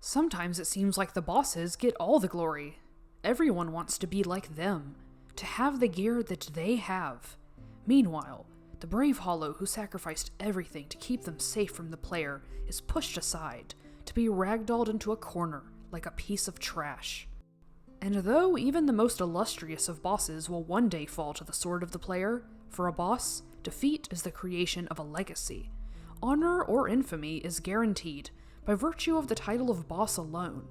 Sometimes it seems like the bosses get all the glory. Everyone wants to be like them, to have the gear that they have. Meanwhile, the brave Hollow who sacrificed everything to keep them safe from the player is pushed aside, to be ragdolled into a corner like a piece of trash. And though even the most illustrious of bosses will one day fall to the sword of the player, for a boss, defeat is the creation of a legacy. Honor or infamy is guaranteed by virtue of the title of boss alone.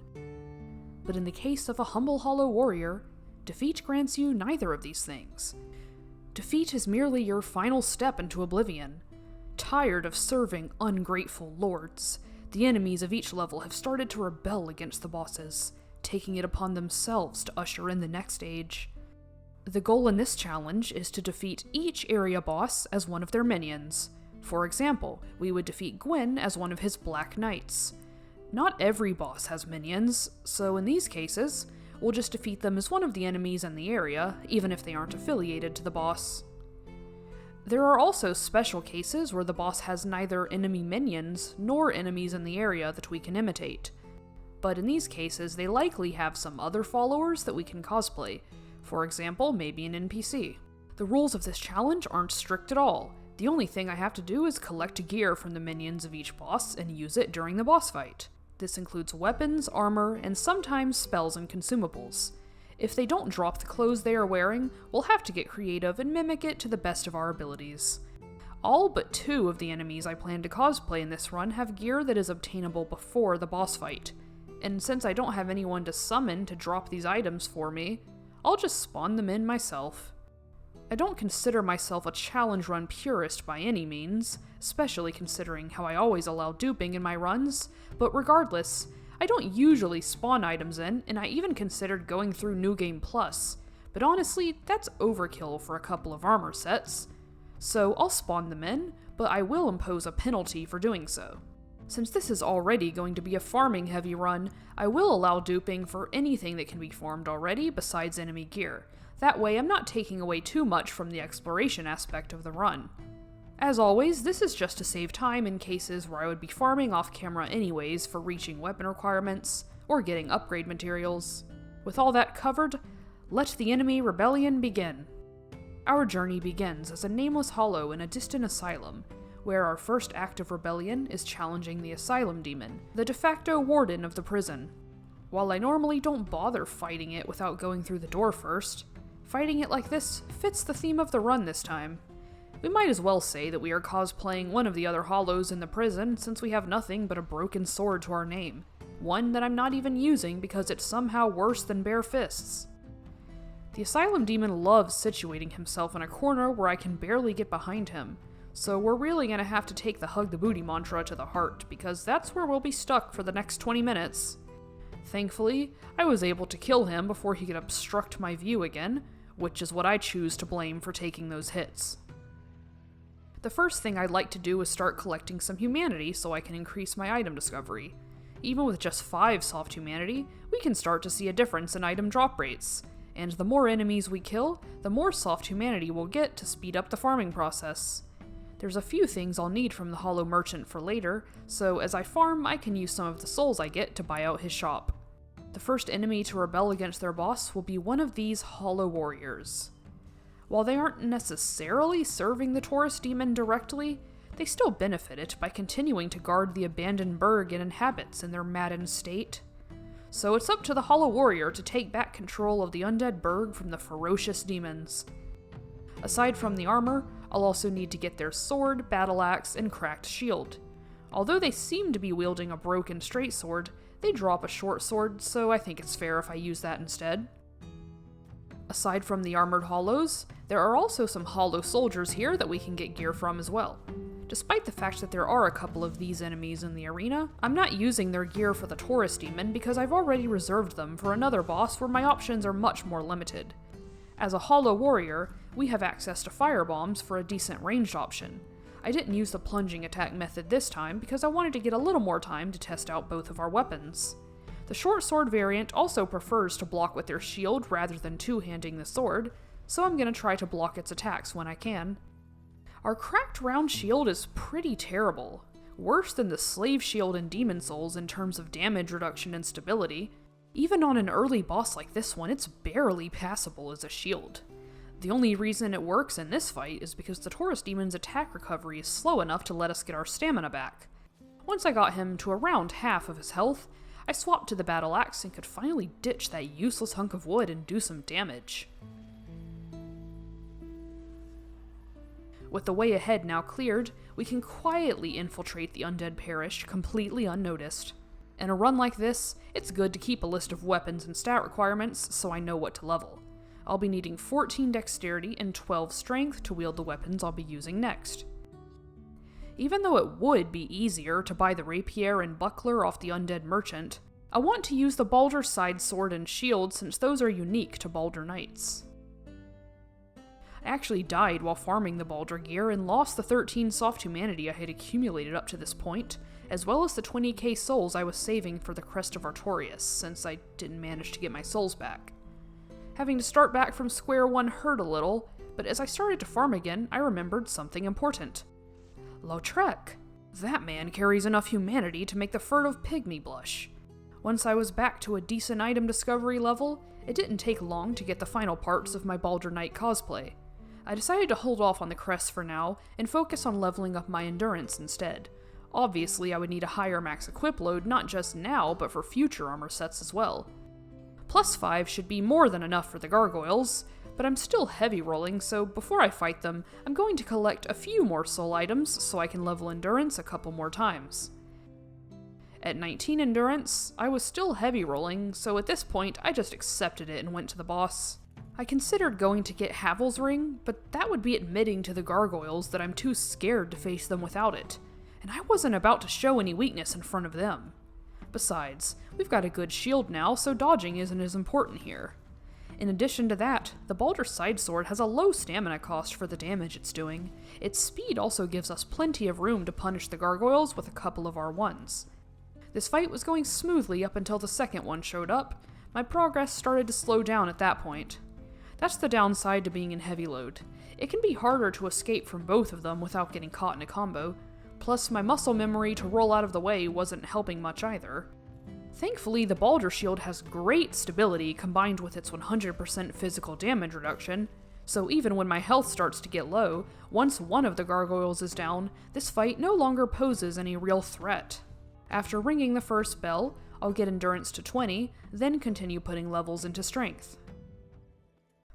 But in the case of a humble Hollow warrior, defeat grants you neither of these things. Defeat is merely your final step into oblivion. Tired of serving ungrateful lords, the enemies of each level have started to rebel against the bosses, taking it upon themselves to usher in the next age. The goal in this challenge is to defeat each area boss as one of their minions. For example, we would defeat Gwyn as one of his Black Knights. Not every boss has minions, so in these cases, we'll just defeat them as one of the enemies in the area, even if they aren't affiliated to the boss. There are also special cases where the boss has neither enemy minions nor enemies in the area that we can imitate. But in these cases, they likely have some other followers that we can cosplay. For example, maybe an NPC. The rules of this challenge aren't strict at all. The only thing I have to do is collect gear from the minions of each boss and use it during the boss fight. This includes weapons, armor, and sometimes spells and consumables. If they don't drop the clothes they are wearing, we'll have to get creative and mimic it to the best of our abilities. All but 2 of the enemies I plan to cosplay in this run have gear that is obtainable before the boss fight. And since I don't have anyone to summon to drop these items for me, I'll just spawn them in myself. I don't consider myself a challenge run purist by any means, especially considering how I always allow duping in my runs, but regardless, I don't usually spawn items in, and I even considered going through New Game Plus, but honestly, that's overkill for a couple of armor sets. So I'll spawn them in, but I will impose a penalty for doing so. Since this is already going to be a farming heavy run, I will allow duping for anything that can be farmed already besides enemy gear. That way I'm not taking away too much from the exploration aspect of the run. As always, this is just to save time in cases where I would be farming off camera anyways for reaching weapon requirements or getting upgrade materials. With all that covered, let the enemy rebellion begin. Our journey begins as a nameless hollow in a distant asylum, where our first act of rebellion is challenging the asylum demon, the de facto warden of the prison. While I normally don't bother fighting it without going through the door first, fighting it like this fits the theme of the run this time. We might as well say that we are cosplaying one of the other hollows in the prison since we have nothing but a broken sword to our name, one that I'm not even using because it's somehow worse than bare fists. The asylum demon loves situating himself in a corner where I can barely get behind him, so we're really gonna have to take the hug the booty mantra to the heart because that's where we'll be stuck for the next 20 minutes. Thankfully, I was able to kill him before he could obstruct my view again, which is what I choose to blame for taking those hits. The first thing I'd like to do is start collecting some humanity so I can increase my item discovery. Even with just 5 soft humanity, we can start to see a difference in item drop rates, and the more enemies we kill, the more soft humanity we'll get to speed up the farming process. There's a few things I'll need from the Hollow Merchant for later, so as I farm, I can use some of the souls I get to buy out his shop. The first enemy to rebel against their boss will be one of these Hollow Warriors. While they aren't necessarily serving the Taurus demon directly, they still benefit it by continuing to guard the abandoned Burg it inhabits in their maddened state. So it's up to the Hollow Warrior to take back control of the undead Burg from the ferocious demons. Aside from the armor, I'll also need to get their sword, battle axe, and cracked shield. Although they seem to be wielding a broken straight sword, they drop a short sword, so I think it's fair if I use that instead. Aside from the armored hollows, there are also some hollow soldiers here that we can get gear from as well. Despite the fact that there are a couple of these enemies in the arena, I'm not using their gear for the Taurus demon because I've already reserved them for another boss where my options are much more limited. As a hollow warrior, we have access to firebombs for a decent ranged option. I didn't use the plunging attack method this time because I wanted to get a little more time to test out both of our weapons. The short sword variant also prefers to block with their shield rather than two-handing the sword, so I'm going to try to block its attacks when I can. Our cracked round shield is pretty terrible. worse than the Slave Shield in Demon Souls in terms of damage reduction and stability. Even on an early boss like this one, it's barely passable as a shield. The only reason it works in this fight is because the Taurus Demon's attack recovery is slow enough to let us get our stamina back. Once I got him to around half of his health, I swapped to the battle axe and could finally ditch that useless hunk of wood and do some damage. With the way ahead now cleared, we can quietly infiltrate the Undead Parish completely unnoticed. In a run like this, it's good to keep a list of weapons and stat requirements so I know what to level. I'll be needing 14 dexterity and 12 strength to wield the weapons I'll be using next. Even though it would be easier to buy the rapier and buckler off the undead merchant, I want to use the Baldur side sword and shield since those are unique to Baldur Knights. I actually died while farming the Baldur gear and lost the 13 soft humanity I had accumulated up to this point, as well as the 20k souls I was saving for the Crest of Artorias, since I didn't manage to get my souls back. Having to start back from square one hurt a little, but as I started to farm again, I remembered something important. Lautrec! That man carries enough humanity to make the furtive pygmy blush. Once I was back to a decent item discovery level, it didn't take long to get the final parts of my Baldur Knight cosplay. I decided to hold off on the crest for now and focus on leveling up my endurance instead. Obviously, I would need a higher max equip load not just now, but for future armor sets as well. +5 should be more than enough for the gargoyles, but I'm still heavy rolling, so before I fight them, I'm going to collect a few more soul items so I can level endurance a couple more times. At 19 endurance, I was still heavy rolling, so at this point I just accepted it and went to the boss. I considered going to get Havel's Ring, but that would be admitting to the gargoyles that I'm too scared to face them without it, and I wasn't about to show any weakness in front of them. Besides, we've got a good shield now, so dodging isn't as important here. In addition to that, the Baldur side sword has a low stamina cost for the damage it's doing. Its speed also gives us plenty of room to punish the gargoyles with a couple of R1s. This fight was going smoothly up until the second one showed up. My progress started to slow down at that point. That's the downside to being in heavy load. It can be harder to escape from both of them without getting caught in a combo, plus my muscle memory to roll out of the way wasn't helping much either. Thankfully, the Baldur shield has great stability combined with its 100% physical damage reduction, so even when my health starts to get low, once one of the gargoyles is down, this fight no longer poses any real threat. After ringing the first bell, I'll get endurance to 20, then continue putting levels into strength.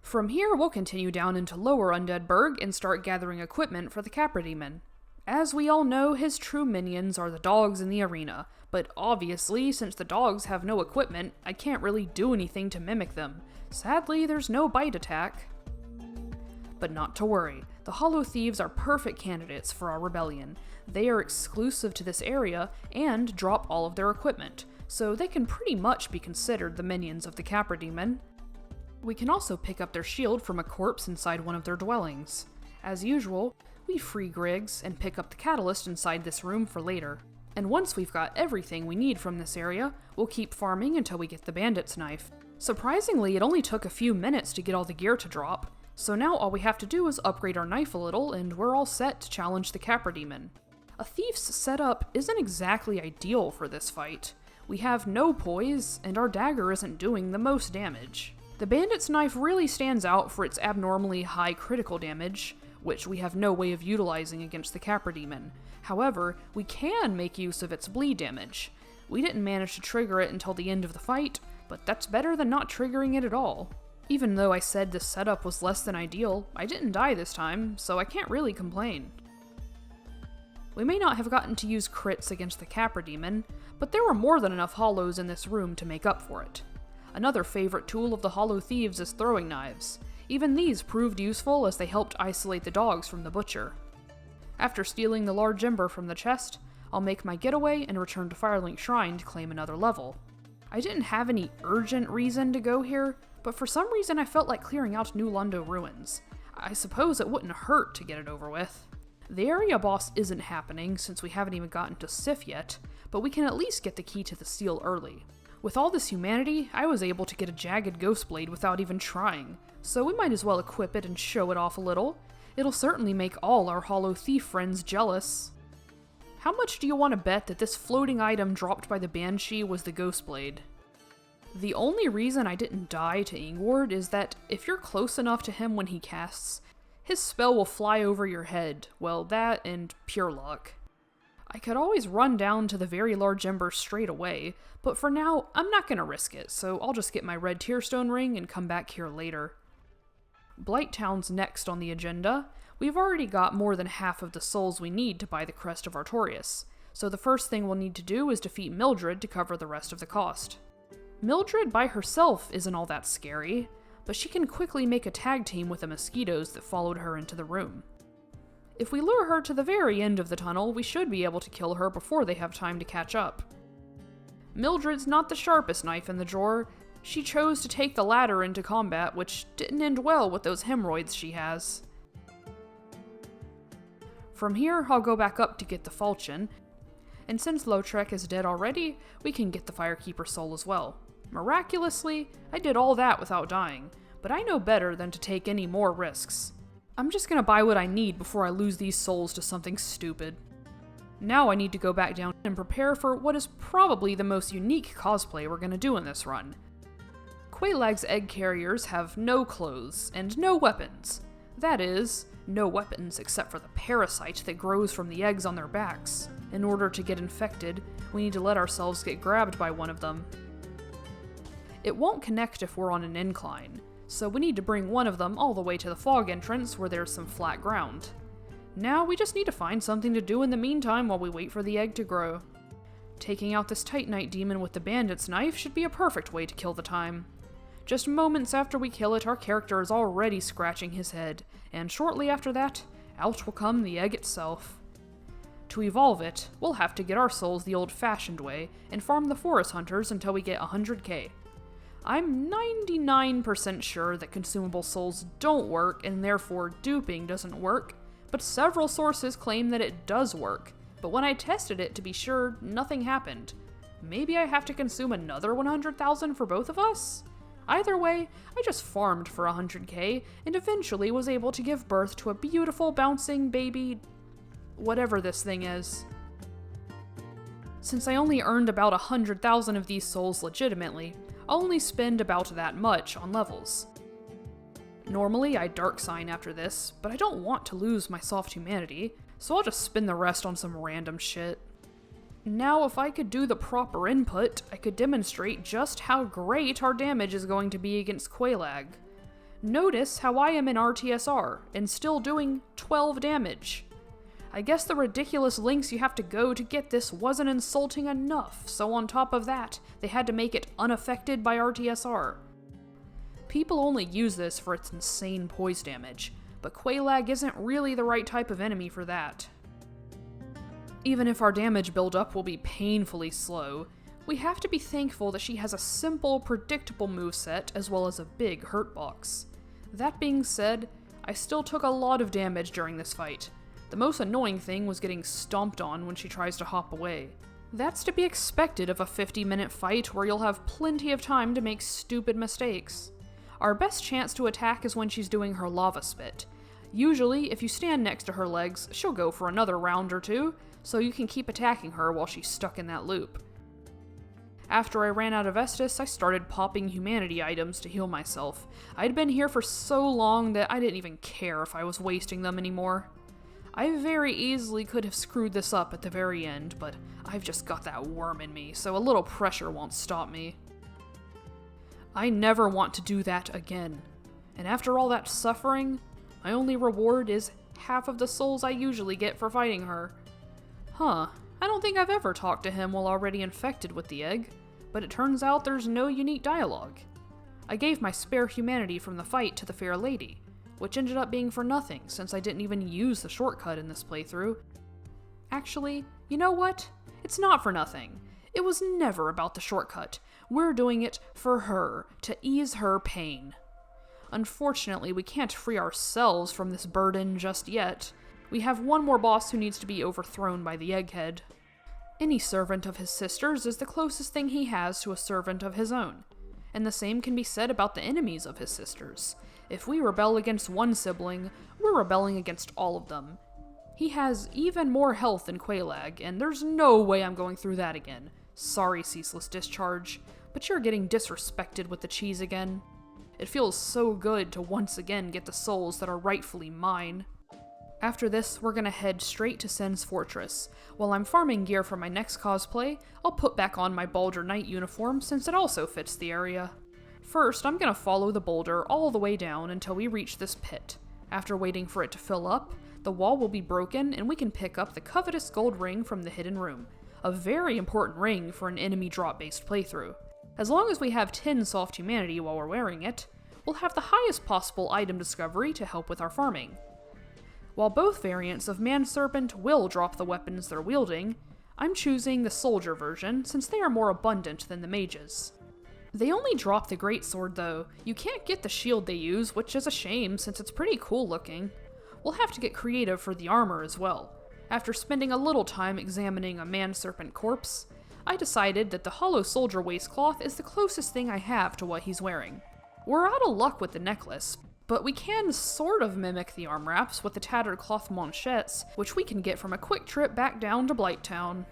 From here, we'll continue down into Lower Undead Burg and start gathering equipment for the Capra Demon. As we all know, his true minions are the dogs in the arena, but obviously, since the dogs have no equipment, I can't really do anything to mimic them. Sadly, there's no bite attack. But not to worry, the Hollow Thieves are perfect candidates for our rebellion. They are exclusive to this area and drop all of their equipment, so they can pretty much be considered the minions of the Capra Demon. We can also pick up their shield from a corpse inside one of their dwellings. As usual, we free Griggs and pick up the catalyst inside this room for later. And once we've got everything we need from this area, we'll keep farming until we get the bandit's knife. Surprisingly, it only took a few minutes to get all the gear to drop, so now all we have to do is upgrade our knife a little and we're all set to challenge the Capra Demon. A thief's setup isn't exactly ideal for this fight. We have no poise, and our dagger isn't doing the most damage. The bandit's knife really stands out for its abnormally high critical damage, which we have no way of utilizing against the Capra Demon. However, we can make use of its bleed damage. We didn't manage to trigger it until the end of the fight, but that's better than not triggering it at all. Even though I said this setup was less than ideal, I didn't die this time, so I can't really complain. We may not have gotten to use crits against the Capra Demon, but there were more than enough hollows in this room to make up for it. Another favorite tool of the Hollow Thieves is throwing knives. Even these proved useful as they helped isolate the dogs from the butcher. After stealing the large ember from the chest, I'll make my getaway and return to Firelink Shrine to claim another level. I didn't have any urgent reason to go here, but for some reason I felt like clearing out New Londo ruins. I suppose it wouldn't hurt to get it over with. The area boss isn't happening since we haven't even gotten to Sif yet, but we can at least get the key to the seal early. With all this humanity, I was able to get a jagged ghost blade without even trying, so we might as well equip it and show it off a little. It'll certainly make all our Hollow Thief friends jealous. How much do you want to bet that this floating item dropped by the Banshee was the Ghost Blade? The only reason I didn't die to Ingward is that if you're close enough to him when he casts, his spell will fly over your head. Well, that and pure luck. I could always run down to the very large ember straight away, but for now, I'm not gonna risk it, so I'll just get my red Tearstone ring and come back here later. Blighttown's next on the agenda. We've already got more than half of the souls we need to buy the Crest of Artorias, so the first thing we'll need to do is defeat Mildred to cover the rest of the cost. Mildred by herself isn't all that scary, but she can quickly make a tag team with the mosquitoes that followed her into the room. If we lure her to the very end of the tunnel, we should be able to kill her before they have time to catch up. Mildred's not the sharpest knife in the drawer. She chose to take the ladder into combat, which didn't end well with those hemorrhoids she has. From here, I'll go back up to get the falchion, and since Lautrec is dead already, we can get the Firekeeper soul as well. Miraculously, I did all that without dying, but I know better than to take any more risks. I'm just gonna buy what I need before I lose these souls to something stupid. Now I need to go back down and prepare for what is probably the most unique cosplay we're gonna do in this run. Quelaag's egg carriers have no clothes and no weapons. That is, no weapons except for the parasite that grows from the eggs on their backs. In order to get infected, we need to let ourselves get grabbed by one of them. It won't connect if we're on an incline, so we need to bring one of them all the way to the fog entrance where there's some flat ground. Now we just need to find something to do in the meantime while we wait for the egg to grow. Taking out this Titanite demon with the bandit's knife should be a perfect way to kill the time. Just moments after we kill it, our character is already scratching his head, and shortly after that, out will come the egg itself. To evolve it, we'll have to get our souls the old-fashioned way and farm the forest hunters until we get 100k. I'm 99% sure that consumable souls don't work and therefore duping doesn't work, but several sources claim that it does work. But when I tested it to be sure, nothing happened. Maybe I have to consume another 100,000 for both of us? Either way, I just farmed for 100k and eventually was able to give birth to a beautiful bouncing baby, whatever this thing is. Since I only earned about 100,000 of these souls legitimately, I'll only spend about that much on levels. Normally I'd dark sign after this, but I don't want to lose my soft humanity, so I'll just spend the rest on some random shit. Now if I could do the proper input, I could demonstrate just how great our damage is going to be against Quelaag. Notice how I am in RTSR, and still doing 12 damage. I guess the ridiculous lengths you have to go to get this wasn't insulting enough, so on top of that, they had to make it unaffected by RTSR. People only use this for its insane poise damage, but Quelaag isn't really the right type of enemy for that. Even if our damage buildup will be painfully slow, we have to be thankful that she has a simple, predictable moveset as well as a big hurt box. That being said, I still took a lot of damage during this fight. The most annoying thing was getting stomped on when she tries to hop away. That's to be expected of a 50-minute fight where you'll have plenty of time to make stupid mistakes. Our best chance to attack is when she's doing her lava spit. Usually, if you stand next to her legs, she'll go for another round or two, so you can keep attacking her while she's stuck in that loop. After I ran out of Estus, I started popping humanity items to heal myself. I'd been here for so long that I didn't even care if I was wasting them anymore. I very easily could have screwed this up at the very end, but I've just got that worm in me, so a little pressure won't stop me. I never want to do that again. And after all that suffering, my only reward is half of the souls I usually get for fighting her. I don't think I've ever talked to him while already infected with the egg, but it turns out there's no unique dialogue. I gave my spare humanity from the fight to the fair lady, which ended up being for nothing since I didn't even use the shortcut in this playthrough. Actually, you know what? It's not for nothing. It was never about the shortcut. We're doing it for her, to ease her pain. Unfortunately, we can't free ourselves from this burden just yet. We have one more boss who needs to be overthrown by the egghead. Any servant of his sister's is the closest thing he has to a servant of his own, and the same can be said about the enemies of his sisters. If we rebel against one sibling, we're rebelling against all of them. He has even more health than Quelaag, and there's no way I'm going through that again. Sorry, Ceaseless Discharge, but you're getting disrespected with the cheese again. It feels so good to once again get the souls that are rightfully mine. After this, we're gonna head straight to Sen's fortress. While I'm farming gear for my next cosplay, I'll put back on my Baldur Knight uniform since it also fits the area. First, I'm gonna follow the boulder all the way down until we reach this pit. After waiting for it to fill up, the wall will be broken and we can pick up the covetous gold ring from the hidden room. A very important ring for an enemy drop-based playthrough. As long as we have 10 soft humanity while we're wearing it, we'll have the highest possible item discovery to help with our farming. While both variants of Man-Serpent will drop the weapons they're wielding, I'm choosing the soldier version since they are more abundant than the mages. They only drop the greatsword though. You can't get the shield they use, which is a shame since it's pretty cool looking. We'll have to get creative for the armor as well. After spending a little time examining a Man-Serpent corpse, I decided that the hollow soldier waistcloth is the closest thing I have to what he's wearing. We're out of luck with the necklace, but we can sort of mimic the arm wraps with the tattered cloth manchettes, which we can get from a quick trip back down to Blighttown.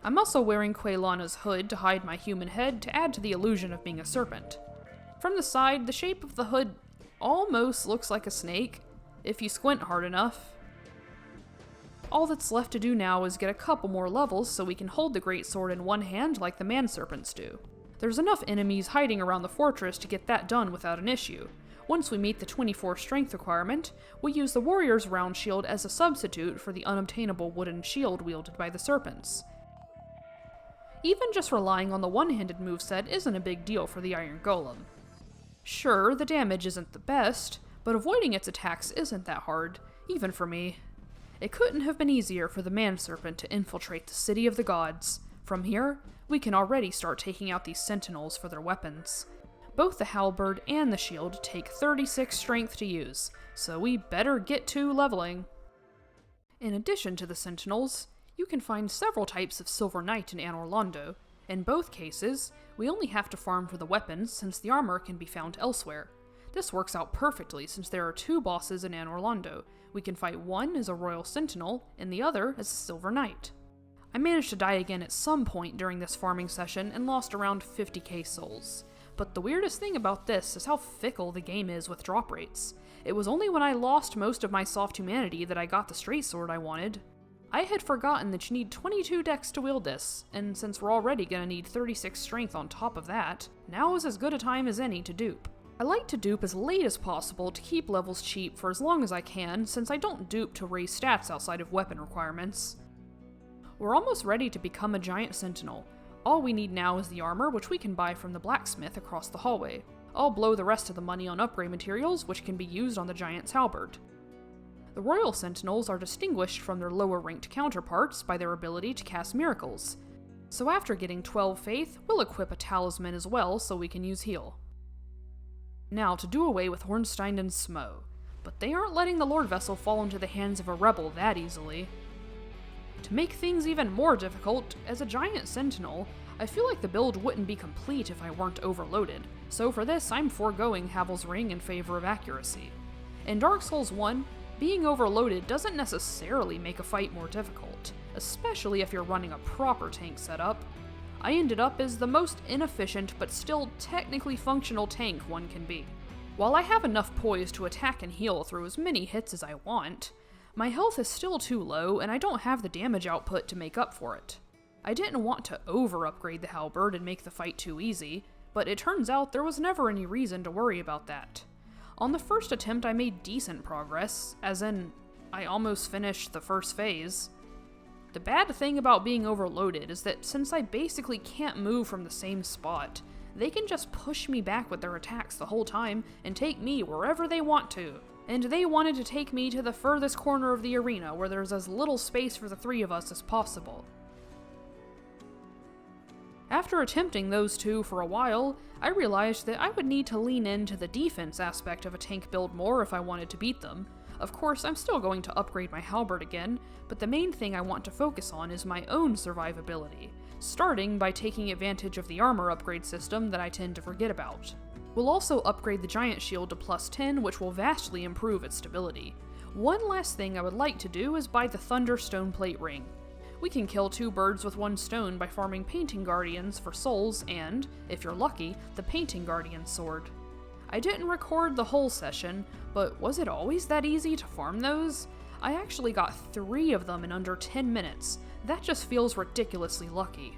I'm also wearing Quelana's hood to hide my human head to add to the illusion of being a serpent. From the side, the shape of the hood almost looks like a snake, if you squint hard enough. All that's left to do now is get a couple more levels so we can hold the greatsword in one hand like the man-serpents do. There's enough enemies hiding around the fortress to get that done without an issue. Once we meet the 24 strength requirement, we use the warrior's round shield as a substitute for the unobtainable wooden shield wielded by the serpents. Even just relying on the one-handed moveset isn't a big deal for the Iron Golem. Sure, the damage isn't the best, but avoiding its attacks isn't that hard, even for me. It couldn't have been easier for the man-serpent to infiltrate the City of the Gods. From here, we can already start taking out these sentinels for their weapons. Both the halberd and the shield take 36 strength to use, so we better get to leveling. In addition to the sentinels, you can find several types of Silver Knight in Anor Londo. In both cases, we only have to farm for the weapons since the armor can be found elsewhere. This works out perfectly since there are 2 bosses in Anor Londo. We can fight one as a Royal Sentinel and the other as a Silver Knight. I managed to die again at some point during this farming session and lost around 50k souls. But the weirdest thing about this is how fickle the game is with drop rates. It was only when I lost most of my soft humanity that I got the straight sword I wanted. I had forgotten that you need 22 dex to wield this, and since we're already gonna need 36 strength on top of that, now is as good a time as any to dupe. I like to dupe as late as possible to keep levels cheap for as long as I can, since I don't dupe to raise stats outside of weapon requirements. We're almost ready to become a giant sentinel. All we need now is the armor, which we can buy from the blacksmith across the hallway. I'll blow the rest of the money on upgrade materials, which can be used on the giant's halberd. The Royal Sentinels are distinguished from their lower-ranked counterparts by their ability to cast miracles. So after getting 12 faith, we'll equip a talisman as well so we can use heal. Now to do away with Ornstein and Smough, but they aren't letting the Lord Vessel fall into the hands of a rebel that easily. To make things even more difficult, as a giant sentinel, I feel like the build wouldn't be complete if I weren't overloaded, so for this I'm foregoing Havel's Ring in favor of accuracy. In Dark Souls 1, being overloaded doesn't necessarily make a fight more difficult, especially if you're running a proper tank setup. I ended up as the most inefficient but still technically functional tank one can be. While I have enough poise to attack and heal through as many hits as I want, my health is still too low and I don't have the damage output to make up for it. I didn't want to over-upgrade the halberd and make the fight too easy, but it turns out there was never any reason to worry about that. On the first attempt I made decent progress, as in, I almost finished the first phase. The bad thing about being overloaded is that since I basically can't move from the same spot, they can just push me back with their attacks the whole time and take me wherever they want to. And they wanted to take me to the furthest corner of the arena where there's as little space for the 3 of us as possible. After attempting those 2 for a while, I realized that I would need to lean into the defense aspect of a tank build more if I wanted to beat them. Of course, I'm still going to upgrade my halberd again, but the main thing I want to focus on is my own survivability, starting by taking advantage of the armor upgrade system that I tend to forget about. We'll also upgrade the giant shield to +10, which will vastly improve its stability. One last thing I would like to do is buy the Thunder Stoneplate Ring. We can kill 2 birds with 1 stone by farming Painting Guardians for souls and, if you're lucky, the Painting Guardian sword. I didn't record the whole session, but was it always that easy to farm those? I actually got 3 of them in under 10 minutes. That just feels ridiculously lucky.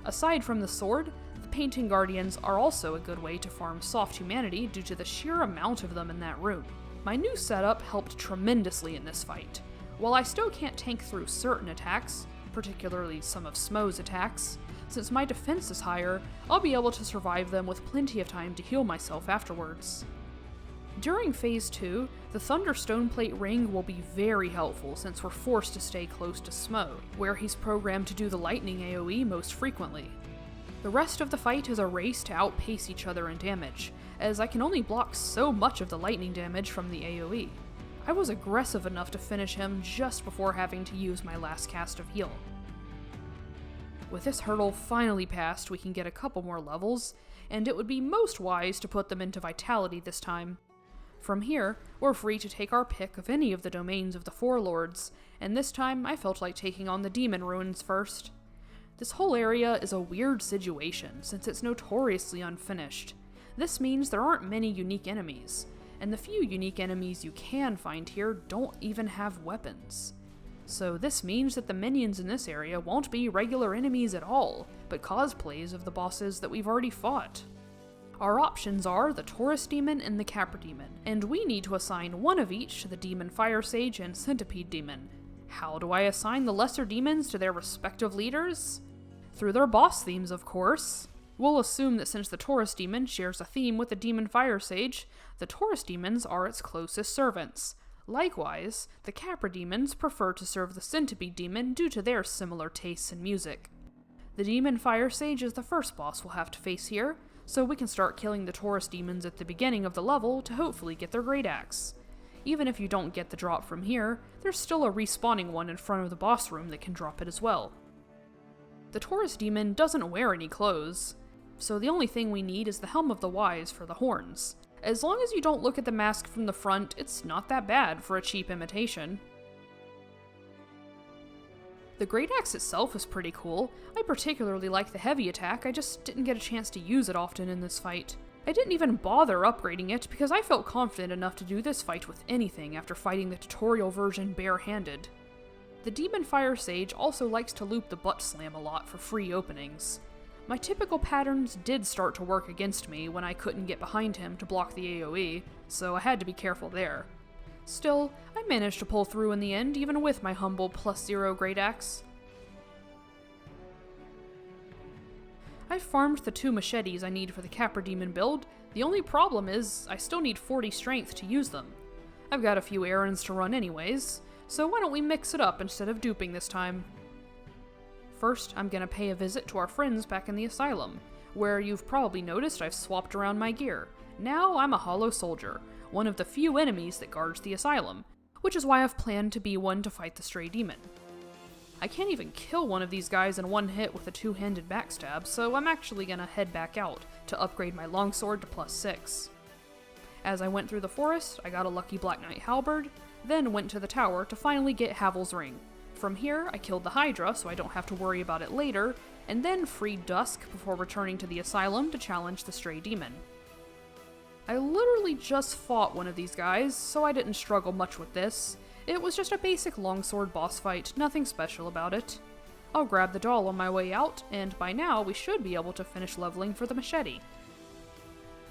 Aside from the sword, the Painting Guardians are also a good way to farm soft humanity due to the sheer amount of them in that room. My new setup helped tremendously in this fight. While I still can't tank through certain attacks, particularly some of Smough's attacks, since my defense is higher, I'll be able to survive them with plenty of time to heal myself afterwards. During Phase 2, the Thunder Stoneplate Ring will be very helpful since we're forced to stay close to Smough, where he's programmed to do the lightning AoE most frequently. The rest of the fight is a race to outpace each other in damage, as I can only block so much of the lightning damage from the AoE. I was aggressive enough to finish him just before having to use my last cast of heal. With this hurdle finally passed, we can get a couple more levels, and it would be most wise to put them into Vitality this time. From here, we're free to take our pick of any of the domains of the Four Lords, and this time I felt like taking on the Demon Ruins first. This whole area is a weird situation, since it's notoriously unfinished. This means there aren't many unique enemies, and the few unique enemies you can find here don't even have weapons. So this means that the minions in this area won't be regular enemies at all, but cosplays of the bosses that we've already fought. Our options are the Taurus Demon and the Capra Demon, and we need to assign one of each to the Demon Fire Sage and Centipede Demon. How do I assign the lesser demons to their respective leaders? Through their boss themes, of course. We'll assume that since the Taurus Demon shares a theme with the Demon Fire Sage, the Taurus Demons are its closest servants. Likewise, the Capra Demons prefer to serve the Centipede Demon due to their similar tastes in music. The Demon Fire Sage is the first boss we'll have to face here, so we can start killing the Taurus Demons at the beginning of the level to hopefully get their Great Axe. Even if you don't get the drop from here, there's still a respawning one in front of the boss room that can drop it as well. The Taurus Demon doesn't wear any clothes, so the only thing we need is the Helm of the Wise for the horns. As long as you don't look at the mask from the front, it's not that bad for a cheap imitation. The Great Axe itself is pretty cool. I particularly like the heavy attack, I just didn't get a chance to use it often in this fight. I didn't even bother upgrading it because I felt confident enough to do this fight with anything after fighting the tutorial version barehanded. The Demon Fire Sage also likes to loop the butt slam a lot for free openings. My typical patterns did start to work against me when I couldn't get behind him to block the AoE, so I had to be careful there. Still, I managed to pull through in the end even with my humble +0 Great Axe. I've farmed the 2 machetes I need for the Capra Demon build. The only problem is I still need 40 strength to use them. I've got a few errands to run anyways, so why don't we mix it up instead of duping this time? First, I'm gonna pay a visit to our friends back in the asylum, where you've probably noticed I've swapped around my gear. Now I'm a Hollow Soldier, one of the few enemies that guards the asylum, which is why I've planned to be one to fight the Stray Demon. I can't even kill one of these guys in one hit with a 2-handed backstab, so I'm actually gonna head back out to upgrade my longsword to +6. As I went through the forest, I got a lucky Black Knight halberd, then went to the tower to finally get Havel's ring. From here, I killed the Hydra so I don't have to worry about it later, and then freed Dusk before returning to the asylum to challenge the Stray Demon. I literally just fought one of these guys, so I didn't struggle much with this. It was just a basic longsword boss fight, nothing special about it. I'll grab the doll on my way out, and by now we should be able to finish leveling for the machete.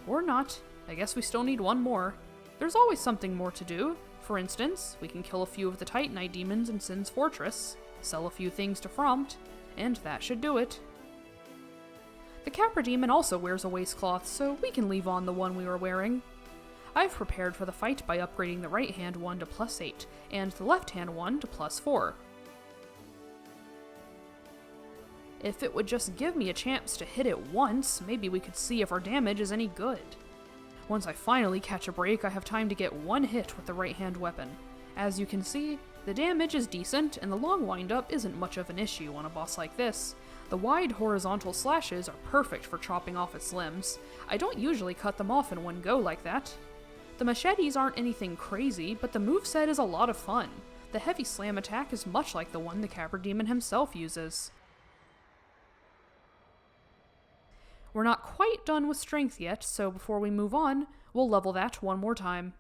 Or not. I guess we still need one more. There's always something more to do. For instance, we can kill a few of the Titanite demons in Sin's Fortress, sell a few things to Frompt, and that should do it. The Capra Demon also wears a waistcloth, so we can leave on the one we were wearing. I've prepared for the fight by upgrading the right hand one to +8, and the left hand one to +4. If it would just give me a chance to hit it once, maybe we could see if our damage is any good. Once I finally catch a break, I have time to get one hit with the right-hand weapon. As you can see, the damage is decent, and the long wind-up isn't much of an issue on a boss like this. The wide horizontal slashes are perfect for chopping off its limbs. I don't usually cut them off in one go like that. The machetes aren't anything crazy, but the moveset is a lot of fun. The heavy slam attack is much like the one the Capra Demon himself uses. We're not quite done with strength yet, so before we move on, we'll level that one more time.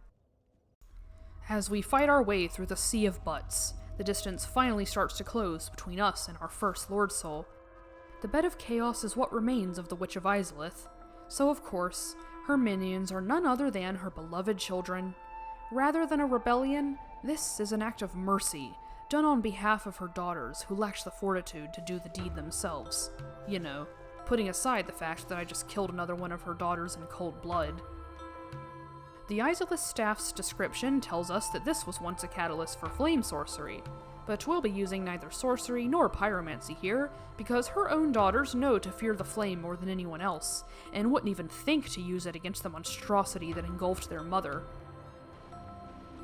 As we fight our way through the sea of butts, the distance finally starts to close between us and our first Lord Soul. The bed of chaos is what remains of the Witch of Ceaseless, so of course, her minions are none other than her beloved children. Rather than a rebellion, this is an act of mercy, done on behalf of her daughters who lacked the fortitude to do the deed themselves. You know, putting aside the fact that I just killed another one of her daughters in cold blood. The Ceaseless staff's description tells us that this was once a catalyst for flame sorcery, but we'll be using neither sorcery nor pyromancy here, because her own daughters know to fear the flame more than anyone else, and wouldn't even think to use it against the monstrosity that engulfed their mother.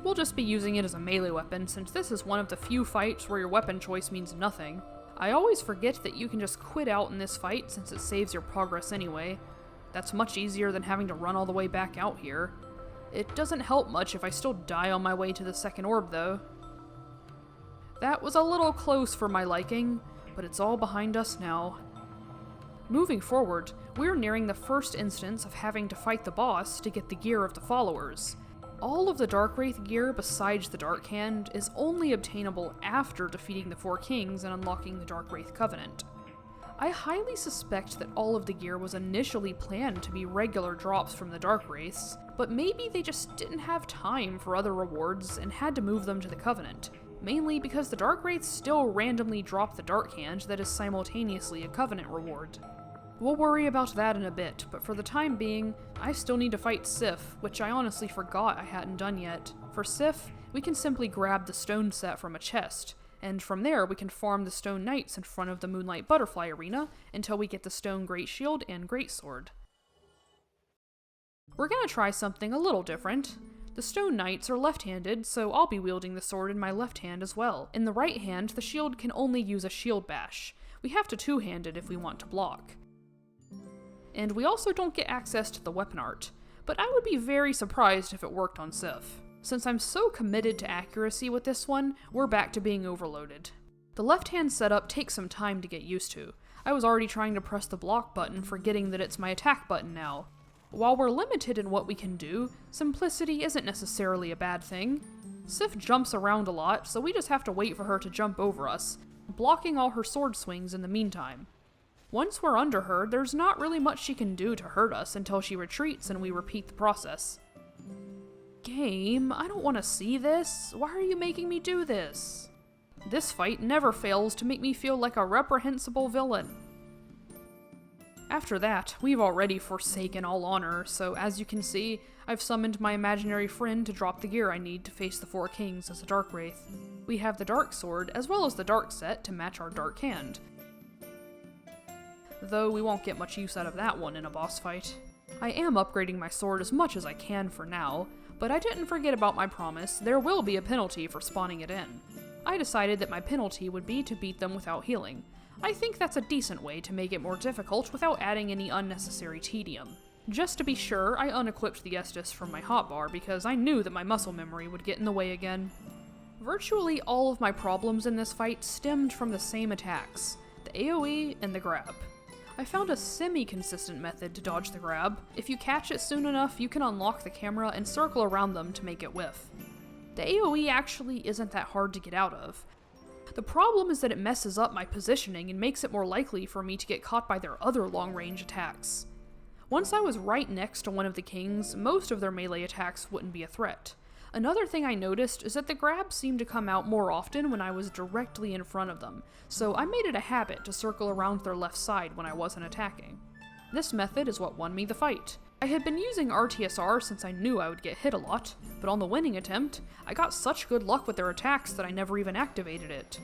We'll just be using it as a melee weapon, since this is one of the few fights where your weapon choice means nothing. I always forget that you can just quit out in this fight since it saves your progress anyway. That's much easier than having to run all the way back out here. It doesn't help much if I still die on my way to the second orb, though. That was a little close for my liking, but it's all behind us now. Moving forward, we're nearing the first instance of having to fight the boss to get the gear of the followers. All of the Darkwraith gear besides the Dark Hand is only obtainable after defeating the Four Kings and unlocking the Darkwraith Covenant. I highly suspect that all of the gear was initially planned to be regular drops from the Darkwraiths, but maybe they just didn't have time for other rewards and had to move them to the Covenant, mainly because the Darkwraiths still randomly drop the Dark Hand that is simultaneously a Covenant reward. We'll worry about that in a bit, but for the time being, I still need to fight Sif, which I honestly forgot I hadn't done yet. For Sif, we can simply grab the stone set from a chest, and from there we can farm the stone knights in front of the Moonlight Butterfly Arena until we get the stone Great Shield and Greatsword. We're gonna try something a little different. The stone knights are left-handed, so I'll be wielding the sword in my left hand as well. In the right hand, the shield can only use a shield bash. We have to two-hand it if we want to block. And we also don't get access to the weapon art, but I would be very surprised if it worked on Sif. Since I'm so committed to accuracy with this one, we're back to being overloaded. The left-hand setup takes some time to get used to. I was already trying to press the block button, forgetting that it's my attack button now. While we're limited in what we can do, simplicity isn't necessarily a bad thing. Sif jumps around a lot, so we just have to wait for her to jump over us, blocking all her sword swings in the meantime. Once we're under her, there's not really much she can do to hurt us until she retreats and we repeat the process. Game, I don't want to see this. Why are you making me do this? This fight never fails to make me feel like a reprehensible villain. After that, we've already forsaken all honor, so as you can see, I've summoned my imaginary friend to drop the gear I need to face the Four Kings as a Darkwraith. We have the Dark Sword, as well as the Dark Set to match our Dark Hand. Though we won't get much use out of that one in a boss fight. I am upgrading my sword as much as I can for now, but I didn't forget about my promise, there will be a penalty for spawning it in. I decided that my penalty would be to beat them without healing. I think that's a decent way to make it more difficult without adding any unnecessary tedium. Just to be sure, I unequipped the Estus from my hotbar because I knew that my muscle memory would get in the way again. Virtually all of my problems in this fight stemmed from the same attacks, the AoE and the grab. I found a semi-consistent method to dodge the grab. If you catch it soon enough, you can unlock the camera and circle around them to make it whiff. The AoE actually isn't that hard to get out of. The problem is that it messes up my positioning and makes it more likely for me to get caught by their other long-range attacks. Once I was right next to one of the kings, most of their melee attacks wouldn't be a threat. Another thing I noticed is that the grabs seemed to come out more often when I was directly in front of them, so I made it a habit to circle around their left side when I wasn't attacking. This method is what won me the fight. I had been using RTSR since I knew I would get hit a lot, but on the winning attempt, I got such good luck with their attacks that I never even activated it.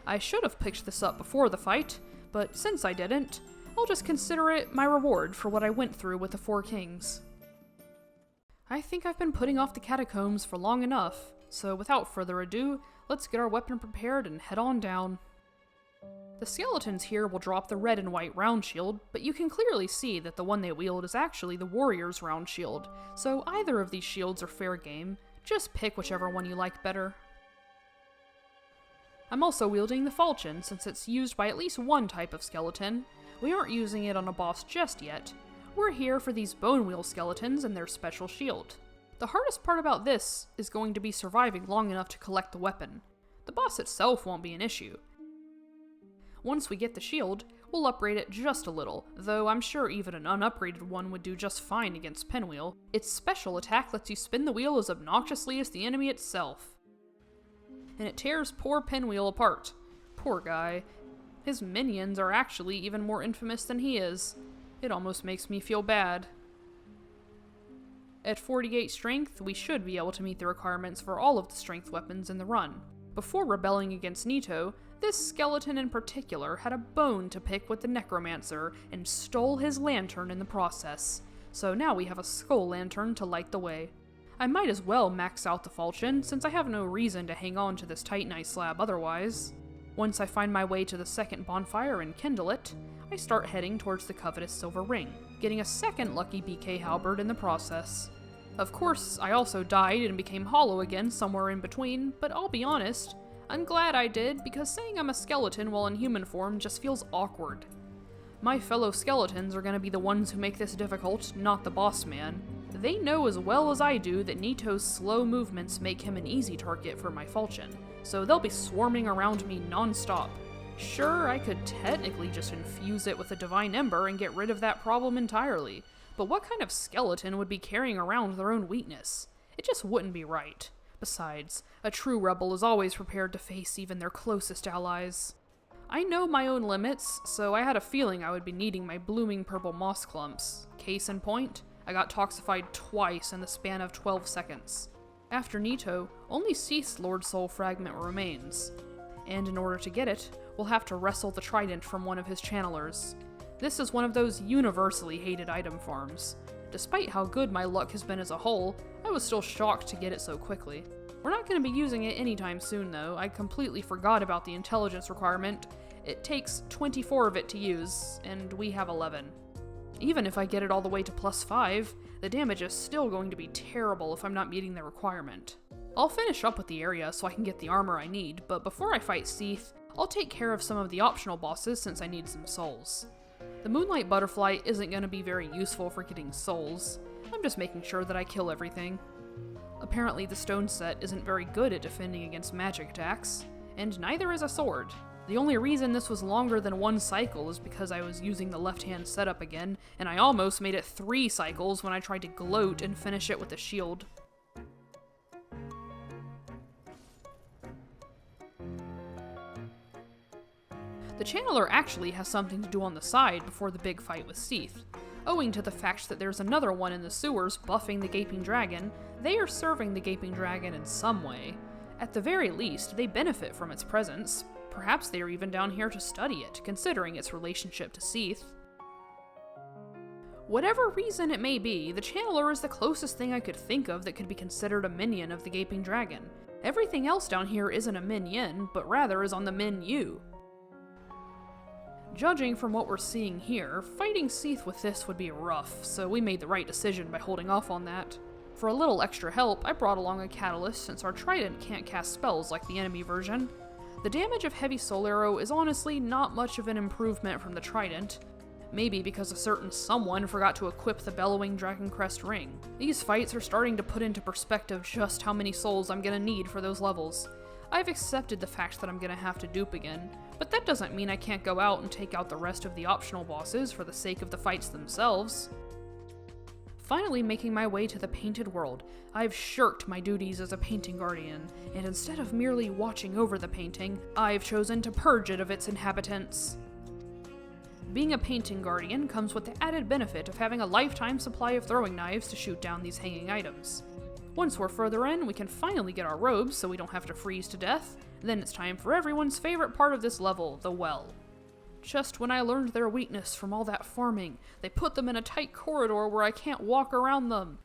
I should have picked this up before the fight, but since I didn't, I'll just consider it my reward for what I went through with the Four Kings. I think I've been putting off the Catacombs for long enough, so without further ado, let's get our weapon prepared and head on down. The skeletons here will drop the red and white round shield, but you can clearly see that the one they wield is actually the warrior's round shield, so either of these shields are fair game. Just pick whichever one you like better. I'm also wielding the falchion since it's used by at least one type of skeleton. We aren't using it on a boss just yet. We're here for these bone wheel skeletons and their special shield. The hardest part about this is going to be surviving long enough to collect the weapon. The boss itself won't be an issue. Once we get the shield, we'll upgrade it just a little, though I'm sure even an unupgraded one would do just fine against Pinwheel. Its special attack lets you spin the wheel as obnoxiously as the enemy itself. And it tears poor Pinwheel apart. Poor guy. His minions are actually even more infamous than he is. It almost makes me feel bad. At 48 strength, we should be able to meet the requirements for all of the strength weapons in the run. Before rebelling against Nito, this skeleton in particular had a bone to pick with the necromancer and stole his lantern in the process. So now we have a skull lantern to light the way. I might as well max out the falchion since I have no reason to hang on to this titanite slab otherwise. Once I find my way to the second bonfire and kindle it, I start heading towards the covetous silver ring, getting a second lucky BK halberd in the process. Of course, I also died and became hollow again somewhere in between, but I'll be honest, I'm glad I did because saying I'm a skeleton while in human form just feels awkward. My fellow skeletons are going to be the ones who make this difficult, not the boss man. They know as well as I do that Nito's slow movements make him an easy target for my falchion, so they'll be swarming around me non-stop. Sure, I could technically just infuse it with a divine ember and get rid of that problem entirely, but what kind of skeleton would be carrying around their own weakness? It just wouldn't be right. Besides, a true rebel is always prepared to face even their closest allies. I know my own limits, so I had a feeling I would be needing my blooming purple moss clumps. Case in point, I got toxified twice in the span of 12 seconds. After Nito, only Seath's Lord Soul fragment remains, and in order to get it, we'll have to wrestle the trident from one of his channelers. This is one of those universally hated item farms. Despite how good my luck has been as a whole, I was still shocked to get it so quickly. We're not going to be using it anytime soon though. I completely forgot about the intelligence requirement. It takes 24 of it to use, and we have 11. Even if I get it all the way to +5, the damage is still going to be terrible if I'm not meeting the requirement. I'll finish up with the area so I can get the armor I need, but before I fight Seath, I'll take care of some of the optional bosses since I need some souls. The Moonlight Butterfly isn't going to be very useful for getting souls. I'm just making sure that I kill everything. Apparently the stone set isn't very good at defending against magic attacks, and neither is a sword. The only reason this was longer than one cycle is because I was using the left-hand setup again, and I almost made it 3 cycles when I tried to gloat and finish it with a shield. The channeler actually has something to do on the side before the big fight with Seath. Owing to the fact that there's another one in the sewers buffing the Gaping Dragon, they are serving the Gaping Dragon in some way. At the very least, they benefit from its presence. Perhaps they are even down here to study it, considering its relationship to Seath. Whatever reason it may be, the channeler is the closest thing I could think of that could be considered a minion of the Gaping Dragon. Everything else down here isn't a minion, but rather is on the menu. Judging from what we're seeing here, fighting Seath with this would be rough, so we made the right decision by holding off on that. For a little extra help, I brought along a catalyst since our trident can't cast spells like the enemy version. The damage of Heavy Soul Arrow is honestly not much of an improvement from the trident. Maybe because a certain someone forgot to equip the Bellowing Dragon Crest ring. These fights are starting to put into perspective just how many souls I'm gonna need for those levels. I've accepted the fact that I'm gonna have to dupe again, but that doesn't mean I can't go out and take out the rest of the optional bosses for the sake of the fights themselves. Finally making my way to the Painted World, I've shirked my duties as a painting guardian, and instead of merely watching over the painting, I've chosen to purge it of its inhabitants. Being a painting guardian comes with the added benefit of having a lifetime supply of throwing knives to shoot down these hanging items. Once we're further in, we can finally get our robes so we don't have to freeze to death. Then it's time for everyone's favorite part of this level, the well. Just when I learned their weakness from all that farming, they put them in a tight corridor where I can't walk around them.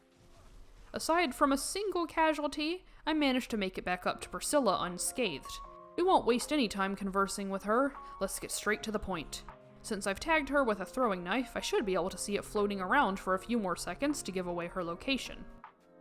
Aside from a single casualty, I managed to make it back up to Priscilla unscathed. We won't waste any time conversing with her, let's get straight to the point. Since I've tagged her with a throwing knife, I should be able to see it floating around for a few more seconds to give away her location.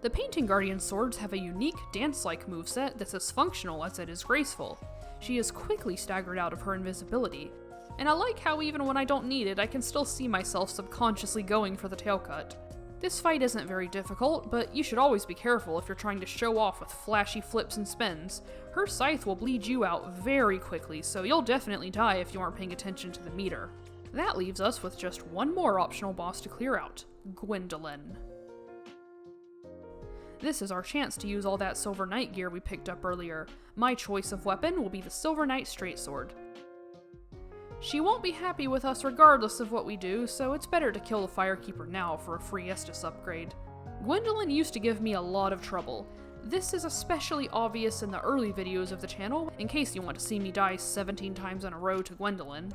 The Painting Guardian swords have a unique dance-like moveset that's as functional as it is graceful. She is quickly staggered out of her invisibility, and I like how even when I don't need it, I can still see myself subconsciously going for the tail cut. This fight isn't very difficult, but you should always be careful if you're trying to show off with flashy flips and spins. Her scythe will bleed you out very quickly, so you'll definitely die if you aren't paying attention to the meter. That leaves us with just one more optional boss to clear out, Gwendolyn. This is our chance to use all that Silver Knight gear we picked up earlier. My choice of weapon will be the Silver Knight Straight Sword. She won't be happy with us regardless of what we do, so it's better to kill the Firekeeper now for a free Estus upgrade. Gwendolyn used to give me a lot of trouble. This is especially obvious in the early videos of the channel, in case you want to see me die 17 times in a row to Gwendolyn.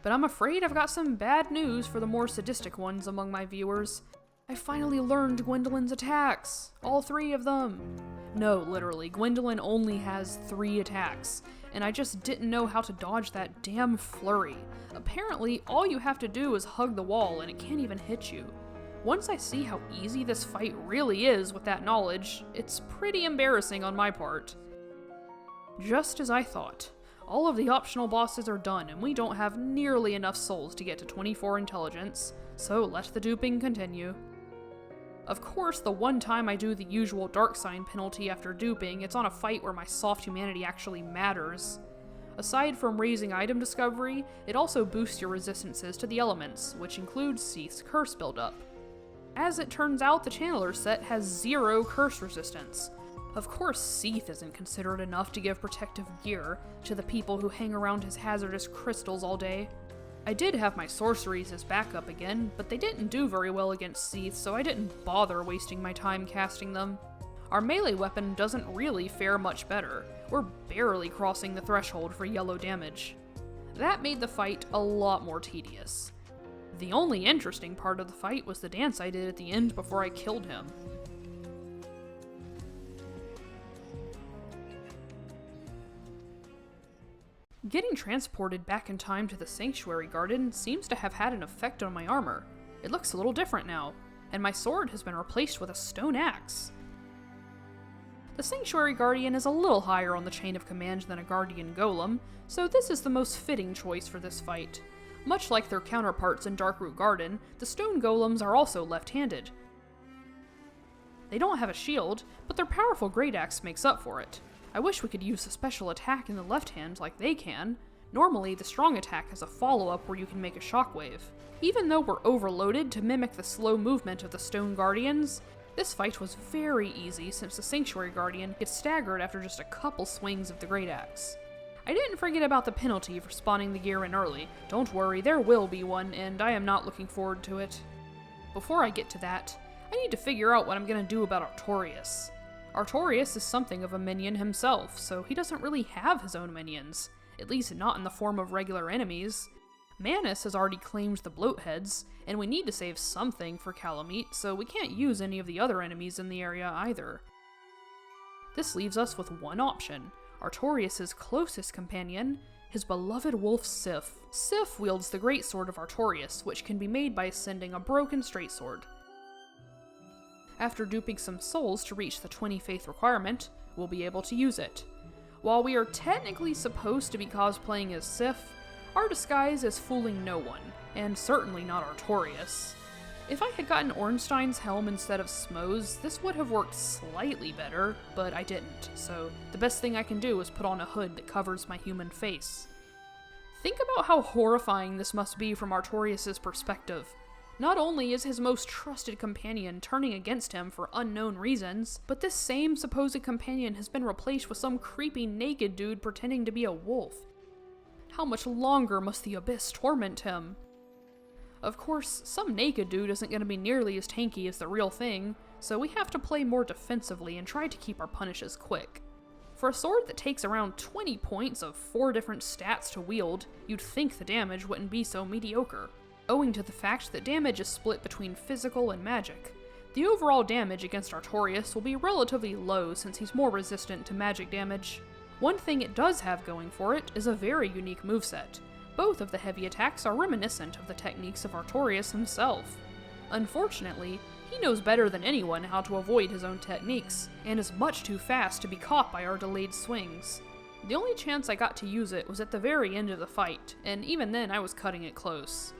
But I'm afraid I've got some bad news for the more sadistic ones among my viewers. I finally learned Gwendolyn's attacks. All 3 of them. No, literally, Gwendolyn only has 3 attacks, and I just didn't know how to dodge that damn flurry. Apparently, all you have to do is hug the wall and it can't even hit you. Once I see how easy this fight really is with that knowledge, it's pretty embarrassing on my part. Just as I thought. All of the optional bosses are done, and we don't have nearly enough souls to get to 24 intelligence, so let the duping continue. Of course, the one time I do the usual dark sign penalty after duping, it's on a fight where my soft humanity actually matters. Aside from raising item discovery, it also boosts your resistances to the elements, which includes Seath's curse buildup. As it turns out, the Channeler set has 0 curse resistance. Of course, Seath isn't considered enough to give protective gear to the people who hang around his hazardous crystals all day. I did have my sorceries as backup again, but they didn't do very well against Seath, so I didn't bother wasting my time casting them. Our melee weapon doesn't really fare much better. We're barely crossing the threshold for yellow damage. That made the fight a lot more tedious. The only interesting part of the fight was the dance I did at the end before I killed him. Getting transported back in time to the Sanctuary Garden seems to have had an effect on my armor. It looks a little different now, and my sword has been replaced with a stone axe. The Sanctuary Guardian is a little higher on the chain of command than a Guardian Golem, so this is the most fitting choice for this fight. Much like their counterparts in Darkroot Garden, the stone golems are also left-handed. They don't have a shield, but their powerful great axe makes up for it. I wish we could use a special attack in the left hand like they can. Normally, the strong attack has a follow-up where you can make a shockwave. Even though we're overloaded to mimic the slow movement of the Stone Guardians, this fight was very easy since the Sanctuary Guardian gets staggered after just a couple swings of the great axe. I didn't forget about the penalty for spawning the gear in early. Don't worry, there will be one, and I am not looking forward to it. Before I get to that, I need to figure out what I'm gonna do about Artorias. Artorias is something of a minion himself, so he doesn't really have his own minions, at least not in the form of regular enemies. Manus has already claimed the Bloatheads, and we need to save something for Kalameet, so we can't use any of the other enemies in the area either. This leaves us with one option, Artorias' closest companion, his beloved wolf Sif. Sif wields the greatsword of Artorias, which can be made by ascending a broken straight sword. After duping some souls to reach the 20 faith requirement, we'll be able to use it. While we are technically supposed to be cosplaying as Sif, our disguise is fooling no one, and certainly not Artorias. If I had gotten Ornstein's helm instead of Smough's, this would have worked slightly better, but I didn't, so the best thing I can do is put on a hood that covers my human face. Think about how horrifying this must be from Artorias' perspective. Not only is his most trusted companion turning against him for unknown reasons, but this same supposed companion has been replaced with some creepy naked dude pretending to be a wolf. How much longer must the Abyss torment him? Of course, some naked dude isn't going to be nearly as tanky as the real thing, so we have to play more defensively and try to keep our punishes quick. For a sword that takes around 20 points of 4 different stats to wield, you'd think the damage wouldn't be so mediocre. Owing to the fact that damage is split between physical and magic, the overall damage against Artorias will be relatively low since he's more resistant to magic damage. One thing it does have going for it is a very unique moveset. Both of the heavy attacks are reminiscent of the techniques of Artorias himself. Unfortunately, he knows better than anyone how to avoid his own techniques, and is much too fast to be caught by our delayed swings. The only chance I got to use it was at the very end of the fight, and even then I was cutting it close.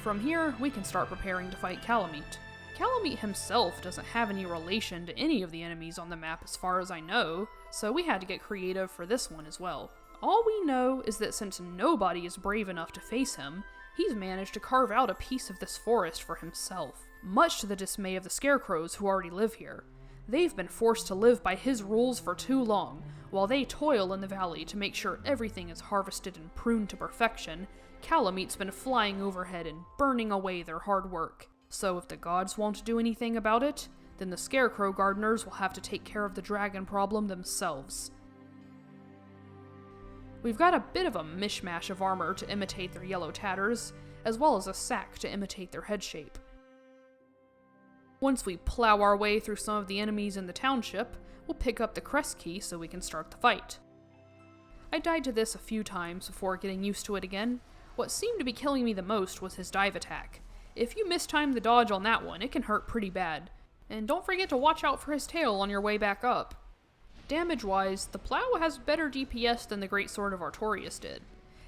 From here, we can start preparing to fight Kalameet. Kalameet himself doesn't have any relation to any of the enemies on the map as far as I know, so we had to get creative for this one as well. All we know is that since nobody is brave enough to face him, he's managed to carve out a piece of this forest for himself, much to the dismay of the scarecrows who already live here. They've been forced to live by his rules for too long, while they toil in the valley to make sure everything is harvested and pruned to perfection. Kalameet's been flying overhead and burning away their hard work. So if the gods won't do anything about it, then the scarecrow gardeners will have to take care of the dragon problem themselves. We've got a bit of a mishmash of armor to imitate their yellow tatters, as well as a sack to imitate their head shape. Once we plow our way through some of the enemies in the township, we'll pick up the crest key so we can start the fight. I died to this a few times before getting used to it again. What seemed to be killing me the most was his dive attack. If you mistime the dodge on that one, it can hurt pretty bad. And don't forget to watch out for his tail on your way back up. Damage-wise, the plow has better DPS than the Greatsword of Artorias did.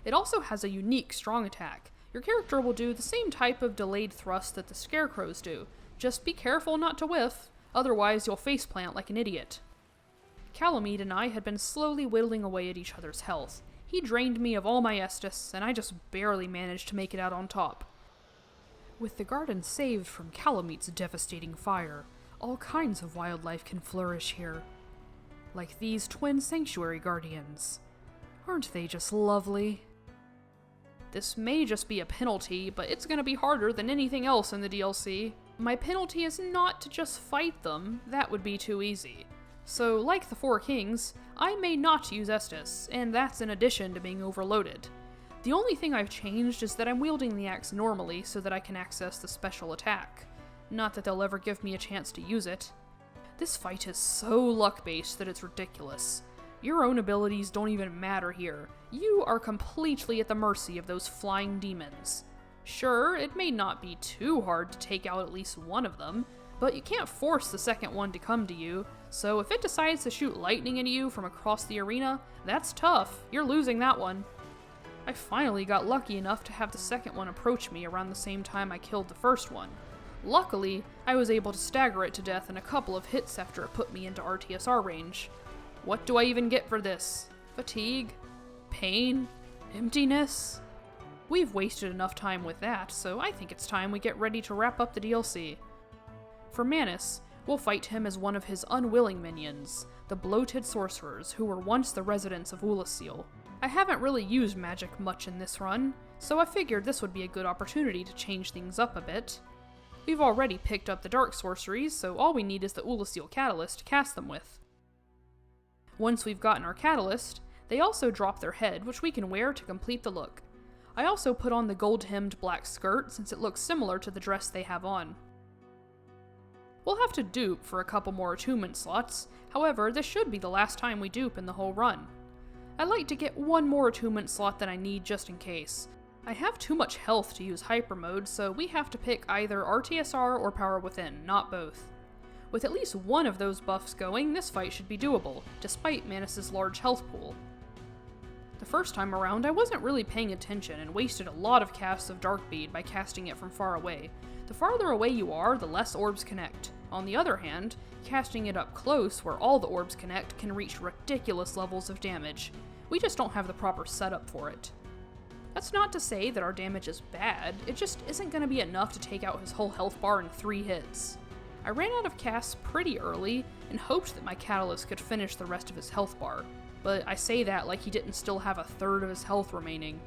It also has a unique strong attack. Your character will do the same type of delayed thrust that the scarecrows do. Just be careful not to whiff, otherwise you'll faceplant like an idiot. Kalameet and I had been slowly whittling away at each other's health. He drained me of all my Estus, and I just barely managed to make it out on top. With the garden saved from Kalameet's devastating fire, all kinds of wildlife can flourish here. Like these twin sanctuary guardians. Aren't they just lovely? This may just be a penalty, but it's gonna be harder than anything else in the DLC. My penalty is not to just fight them, that would be too easy. So, like the Four Kings, I may not use Estus, and that's in addition to being overloaded. The only thing I've changed is that I'm wielding the axe normally so that I can access the special attack. Not that they'll ever give me a chance to use it. This fight is so luck-based that it's ridiculous. Your own abilities don't even matter here. You are completely at the mercy of those flying demons. Sure, it may not be too hard to take out at least one of them, but you can't force the second one to come to you, so if it decides to shoot lightning at you from across the arena, that's tough. You're losing that one. I finally got lucky enough to have the second one approach me around the same time I killed the first one. Luckily, I was able to stagger it to death in a couple of hits after it put me into RTSR range. What do I even get for this? Fatigue? Pain? Emptiness? We've wasted enough time with that, so I think it's time we get ready to wrap up the DLC. For Manus, we'll fight him as one of his unwilling minions, the bloated sorcerers who were once the residents of Ulasil. I haven't really used magic much in this run, so I figured this would be a good opportunity to change things up a bit. We've already picked up the dark sorceries, so all we need is the Ulasil catalyst to cast them with. Once we've gotten our catalyst, they also drop their head, which we can wear to complete the look. I also put on the gold-hemmed black skirt since it looks similar to the dress they have on. We'll have to dupe for a couple more attunement slots, however, this should be the last time we dupe in the whole run. I'd like to get one more attunement slot that I need just in case. I have too much health to use hyper mode, so we have to pick either RTSR or Power Within, not both. With at least one of those buffs going, this fight should be doable, despite Manus' large health pool. The first time around, I wasn't really paying attention and wasted a lot of casts of Dark Bead by casting it from far away. The farther away you are, the less orbs connect. On the other hand, casting it up close, where all the orbs connect, can reach ridiculous levels of damage. We just don't have the proper setup for it. That's not to say that our damage is bad, it just isn't going to be enough to take out his whole health bar in 3 hits. I ran out of casts pretty early, and hoped that my catalyst could finish the rest of his health bar, but I say that like he didn't still have a third of his health remaining.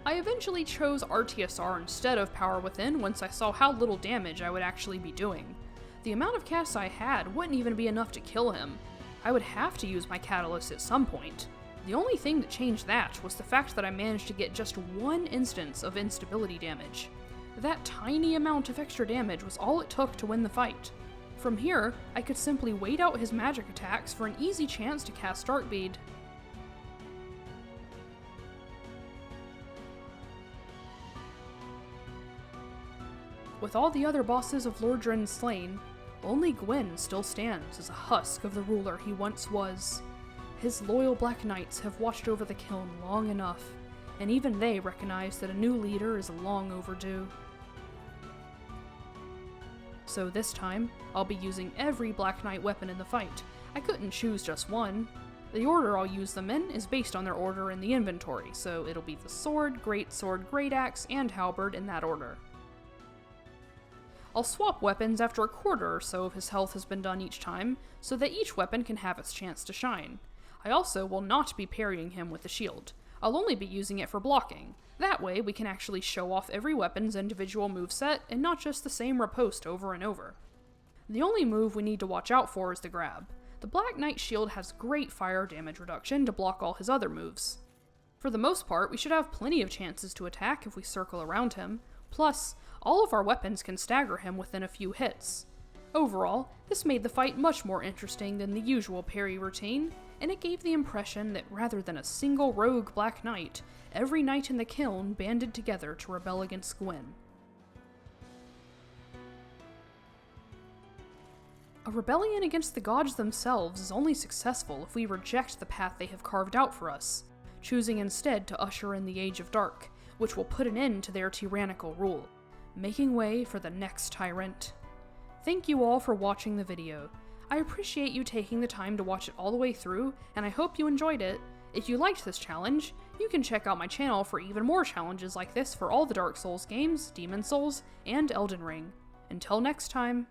I eventually chose RTSR instead of Power Within once I saw how little damage I would actually be doing. The amount of casts I had wouldn't even be enough to kill him. I would have to use my catalyst at some point. The only thing that changed that was the fact that I managed to get just 1 instance of instability damage. That tiny amount of extra damage was all it took to win the fight. From here, I could simply wait out his magic attacks for an easy chance to cast Darkbead. With all the other bosses of Lordran slain, only Gwyn still stands as a husk of the ruler he once was. His loyal Black Knights have watched over the kiln long enough, and even they recognize that a new leader is long overdue. So this time, I'll be using every Black Knight weapon in the fight. I couldn't choose just one. The order I'll use them in is based on their order in the inventory, so it'll be the sword, greatsword, great axe, and halberd in that order. I'll swap weapons after a quarter or so of his health has been done each time, so that each weapon can have its chance to shine. I also will not be parrying him with the shield. I'll only be using it for blocking. That way we can actually show off every weapon's individual moveset and not just the same riposte over and over. The only move we need to watch out for is the grab. The Black Knight shield has great fire damage reduction to block all his other moves. For the most part, we should have plenty of chances to attack if we circle around him. Plus, all of our weapons can stagger him within a few hits. Overall, this made the fight much more interesting than the usual parry routine, and it gave the impression that rather than a single rogue Black Knight, every knight in the kiln banded together to rebel against Gwyn. A rebellion against the gods themselves is only successful if we reject the path they have carved out for us, choosing instead to usher in the Age of Dark, which will put an end to their tyrannical rule, making way for the next tyrant. Thank you all for watching the video. I appreciate you taking the time to watch it all the way through, and I hope you enjoyed it. If you liked this challenge, you can check out my channel for even more challenges like this for all the Dark Souls games, Demon Souls, and Elden Ring. Until next time.